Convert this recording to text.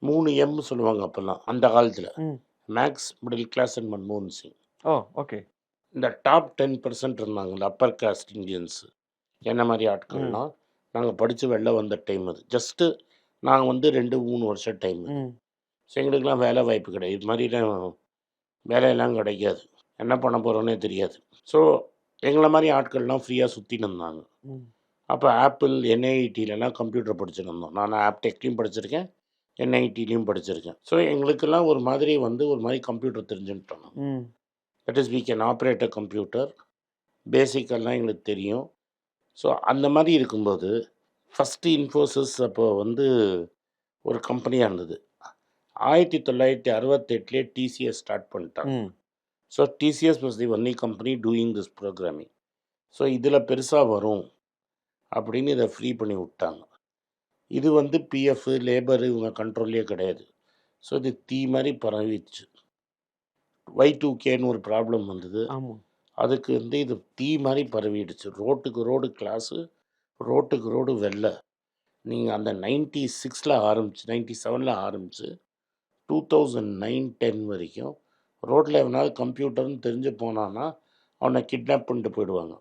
3 M சொல்லுவாங்க அப்பல்லாம். அந்த காலத்தில. ம். மேக்ஸ், மிடில் கிளாஸ் அண்ட் மன்மோகன் சிங். ஓ! ஓகே. இந்த டாப் 10% இருந்தாங்கல்ல அப்பர் காஸ்ட் இந்தியன்ஸ். என்ன மாரி ம். ஆட்கள்லாம், நாங்க படிச்சு வெளில வந்த டைம் அது. ஜஸ்ட்டு நாங்க வந்து 2, 3 வருஷம் டைம் அது. ம். ஸோ எங்களுக்கெல்லாம் வேலை வாய்ப்பு கிடையாது. இது மாரிலாம் வேலையெல்லாம் கிடைக்காது. என்ன பண்ண போறோன்னே தெரியாது. ஸோ எங்கள மாரி ஆட்கள்லாம் ஃப்ரீயா சுத்தின்னு இருந்தாங்க. ம். அப்ப ஆப்பிள், என்ஐடிலலாம் கம்ப்யூட்டர் படிச்சுன்னு இருந்தோம். நான் ஆப்டெக்லயும் படிச்சிருக்கேன். என்ஐடிலயும் படிச்சிருக்கேன். ஸோ எங்களுக்கெல்லாம் ஒரு மாதிரி வந்து ஒரு மாரி கம்ப்யூட்டர் தெரிஞ்சுன்ட்டோம் நாங்க. ம். That is we can operate a computer. பேசிக்கெல்லாம் எங்களுக்கு தெரியும். ஸோ அந்த மாரி இருக்கும்போது, ஃபர்ஸ்ட்டு இன்ஃபோசிஸ் அப்போ வந்து ஒரு கம்பெனியா இருந்தது. 1968லயே டிசிஎஸ் ஸ்டார்ட் பண்ணிட்டாங்க. ம். So TCS was the only company doing this programming. So இதில பெருசா வரும் அப்படின்னு இத ஃப்ரீ பண்ணி விட்டாங்க. இது வந்து பிஎஃப், லேபர் இவங்க கண்ட்ரோல்லயே கிடையாது. ஸோ இது தீ மாரி பரவிடுச்சு. Y2Kன்னு ஒரு ப்ராப்ளம் வந்தது. ஆமா. அதுக்கு வந்து இது தீ மாரி பரவிடுச்சு. ரோட்டுக்கு ரோடு கிளாஸு, ரோட்டுக்கு ரோடு வெள்ள. நீங்க அந்த 96ல ஆரம்பிச்சு 97ல ஆரம்பிச்சு 2009, 10 வரைக்கும் ரோட்ல எவனாவது கம்ப்யூட்டர்ன்னு தெரிஞ்சு போனான்னா, அவன கிட்னாப் பண்ணிட்டு போயிடுவாங்க.